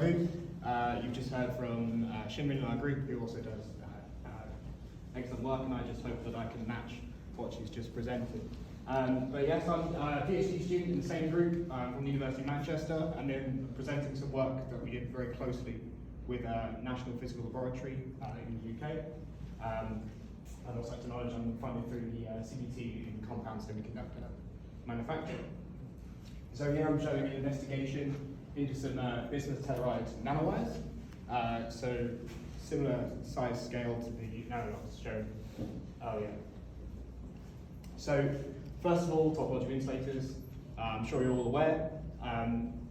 You've just heard from Shinrin in our group, who also does excellent work, and I just hope that I can match what she's just presented. But yes, I'm a PhD student in the same group from the University of Manchester, and then presenting some work that we did very closely with National Physical Laboratory in the UK. I'd also like to acknowledge I'm funded through the CBT in compound semiconductor manufacturing. So here I'm showing an investigation into some bismuth telluride nanowires. So similar size scale to the nanorods shown earlier. So first of all, topological insulators. I'm sure you're all aware,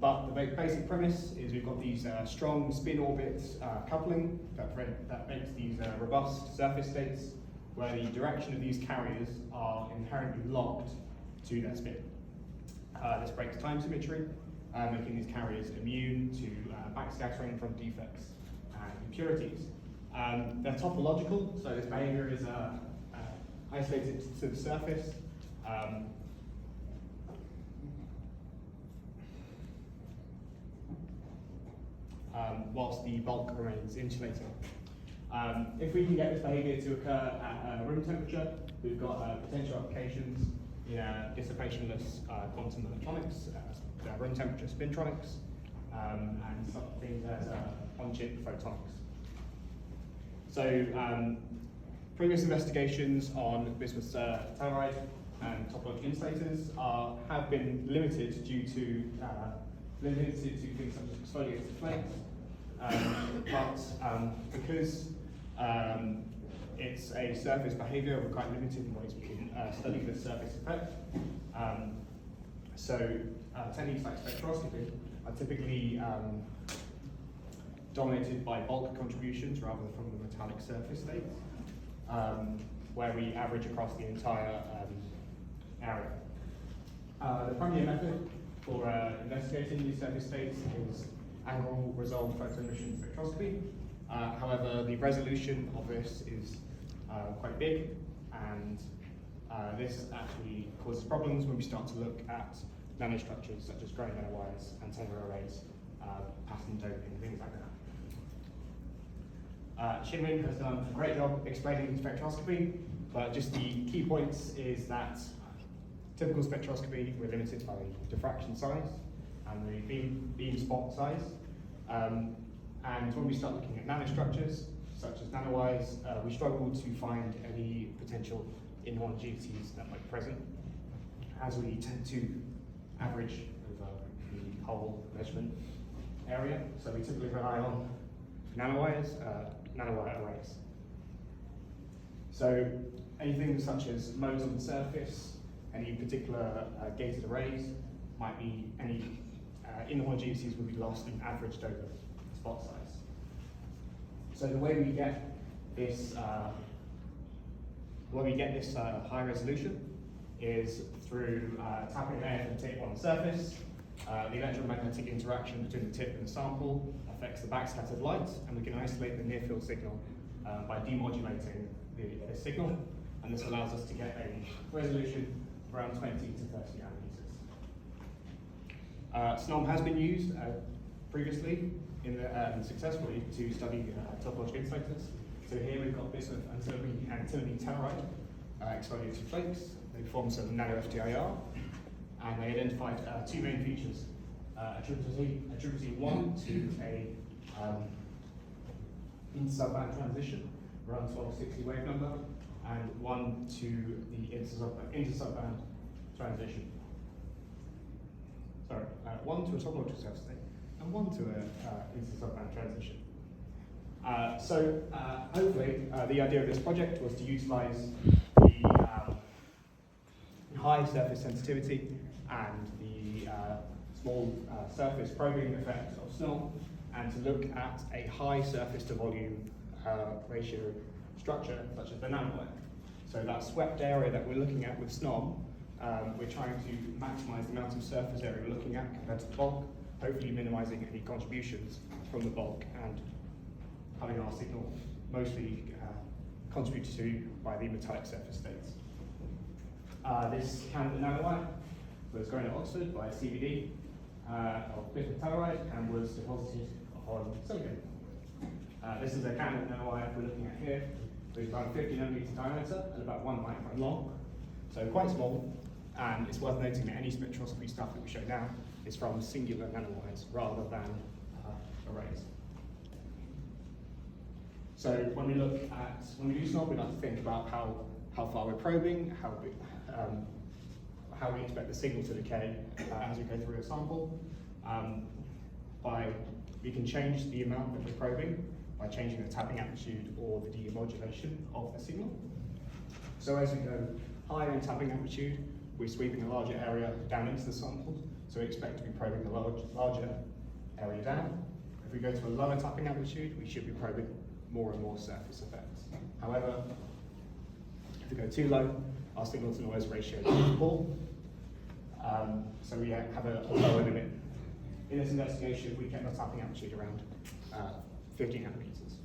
but the basic premise is we've got these strong spin orbit coupling that makes these robust surface states where the direction of these carriers are inherently locked to their spin. This breaks time symmetry, making these carriers immune to backscattering from defects and impurities. They're topological, so this behavior is isolated to the surface. Whilst the bulk remains insulating. If we can get this behavior to occur at room temperature, we've got potential applications in dissipationless quantum electronics, room temperature spintronics, and some things as on-chip photonics. So previous investigations on bismuth telluride and topological insulators have been limited due to things such as exfoliated flakes, but because it's a surface behavior, we're quite limited in ways we can study the surface effect. So techniques like spectroscopy are typically dominated by bulk contributions rather than from the metallic surface states, where we average across the entire area. The primary method for investigating these surface states is angle resolved photoemission spectroscopy. However, the resolution of this is quite big, and this actually causes problems when we start to look at nanostructures such as grain nanowires, antenna arrays, pattern doping, things like that. Shinrin has done a great job explaining spectroscopy, but just the key points is that typical spectroscopy, we're limited by diffraction size and the beam spot size. And when we start looking at nanostructures, such as nanowires, we struggle to find any potential inhomogeneities that might be present, as we tend to average over the whole measurement area. So we typically rely on nanowires, nanowire arrays. So anything such as modes on the surface, any particular gated arrays, might be any inhomogeneities would be lost and averaged over spot size. So the way we get this, high resolution is through tapping an AFM tip on the surface. The electromagnetic interaction between the tip and the sample affects the backscattered light, and we can isolate the near-field signal by demodulating the signal, and this allows us to get a resolution of around 20 to 30 nanometers. SNOM has been used previously successfully to study topological insulators. So here we've got bismuth antimony telluride exfoliated flakes. They formed some nano FTIR, and they identified two main features, attributing one to a inter-subband transition around 1260 wave number, and one to the inter-subband transition. Sorry, one to a topological surface state, and one to an inter-subband transition. So hopefully the idea of this project was to utilize the high surface sensitivity and the small surface probing effect of SNOM, and to look at a high surface to volume ratio structure such as the nanowire. So that swept area that we're looking at with SNOM, we're trying to maximize the amount of surface area we're looking at compared to the bulk, hopefully minimizing any contributions from the bulk and having our signal mostly contributed to by the metallic surface states. This candidate nanowire was grown at Oxford by CVD of bismuth telluride and was deposited on silicon. This is a candidate nanowire we're looking at here. It's about 50 nanometer diameter and about 1 micron long, so quite small. And it's worth noting that any spectroscopy stuff that we show now is from singular nanowires rather than arrays. So when we do SNOB, we like to think about how far we're probing, how we expect the signal to decay as we go through a sample. We can change the amount that we're probing by changing the tapping amplitude or the demodulation of the signal. So as we go higher in tapping amplitude, we're sweeping a larger area down into the sample, so we expect to be probing a larger area down. If we go to a lower tapping amplitude, we should be probing more and more surface effects. However, if we go too low, our signal to noise ratio is poor, so we have a lower limit. In this investigation, we kept our tapping amplitude around 50 nanometers.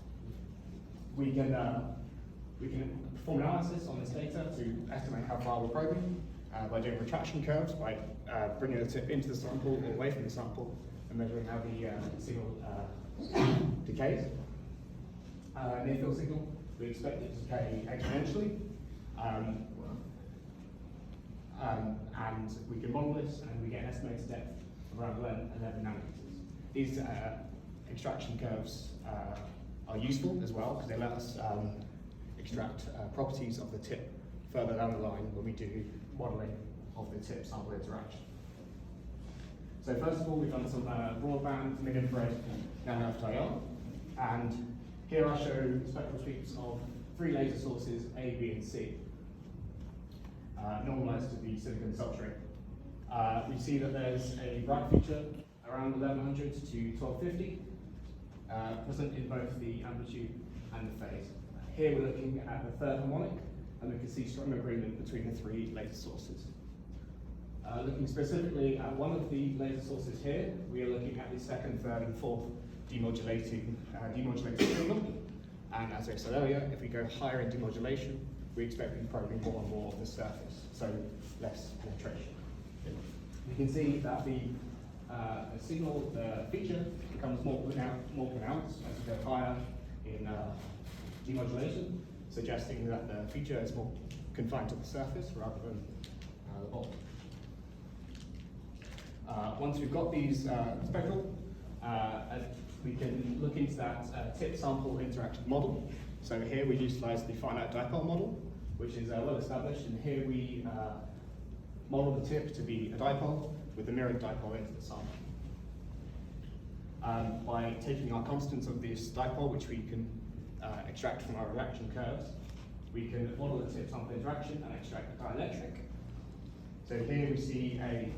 We can perform analysis on this data to estimate how far we're probing by doing retraction curves, by bringing the tip into the sample or away from the sample and measuring how the signal decays. Near field signal, we expect it to decay exponentially. And we can model this and we get an estimated depth of around 11 nanometers. These extraction curves are useful as well because they let us extract properties of the tip further down the line when we do modeling of the tip sample interaction. So first of all, we've done some broadband mid-infrared nano-FTIR, and here I show spectral sweeps of 3 laser sources A, B, and C, normalized to the silicon substrate. We see that there's a bright feature around 1100 to 1250, present in both the amplitude and the phase. Here we're looking at the third harmonic, and we can see strong agreement between the 3 laser sources. Looking specifically at one of the laser sources here, we are looking at the second, third, and fourth demodulating signal. And as I said earlier, if we go higher in demodulation, we expect to be probing more and more of the surface, so less penetration. You can see that the signal, the feature, becomes more pronounced as you go higher in demodulation, suggesting that the feature is more confined to the surface rather than the bulk. Once we've got these spectral, we can look into that tip sample interaction model. So here we utilize the finite dipole model, which is well established, and here we model the tip to be a dipole with a mirrored dipole into the sample. By taking our constants of this dipole, which we can extract from our reaction curves, we can model the tip sample interaction and extract the dielectric. So here we see a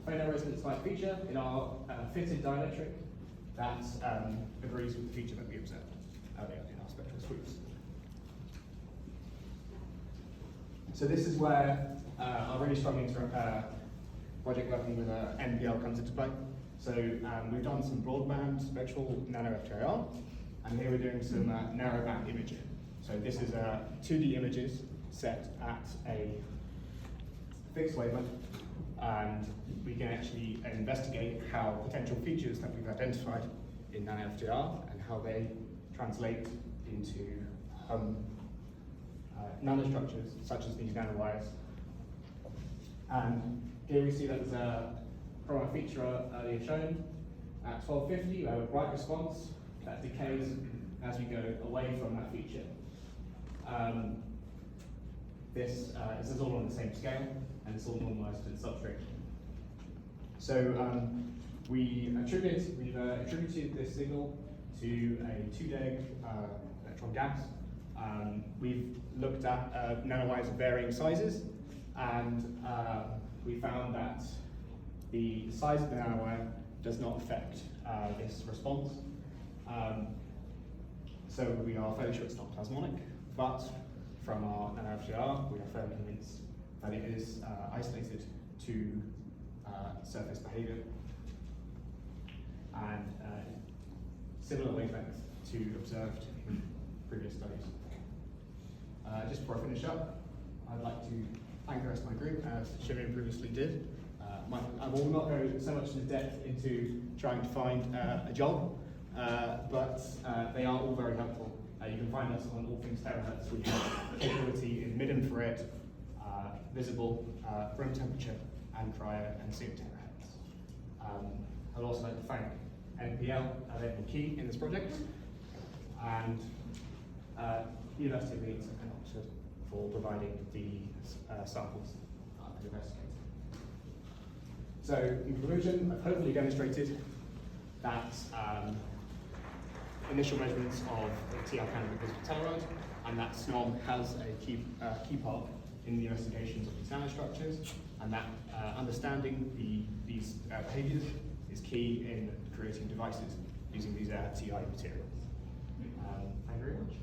photoresonance-like feature in our fitted dielectric that agrees with the feature that we observed earlier in our spectral sweeps. So this is where our really strong project working with NPL comes into play. So we've done some broadband spectral nano-FTIR, and here we're doing some narrowband imaging. So this is 2D images set at a fixed wavelength, and we can actually investigate how potential features that we've identified in nano-FTIR and how they translate into nanostructures such as these nanowires. And here we see that there's a from a feature earlier shown at 1250, we have a bright response that decays as we go away from that feature. This is all on the same scale, and it's all normalized to the substrate. So we've attributed this signal to a 2-deg electron gas. We've looked at nanowires of varying sizes, and we found that the size of the nanowire does not affect this response. So we are fairly sure it's not plasmonic, but from our nano-FTIR, we are fairly convinced that it is isolated to surface behavior and similar wavelength to observed in previous studies. Just before I finish up, I'd like to thank the rest of my group, as Shimon previously did. I will not go so much into depth into trying to find a job, but they are all very helpful. You can find us on all things terahertz. We have capability in mid-infrared, visible, room temperature, and cryo, and soon terahertz. I'd also like to thank NPL, they've been key in this project, and University of Leeds and Oxford for providing the samples for investigating. So, in conclusion, I've hopefully demonstrated that initial measurements of the TR candidate visible telluride, and that SNOM has a key part in the investigations of these nanostructures, and that understanding these behaviors is key in creating devices using these TI materials. Thank you very much.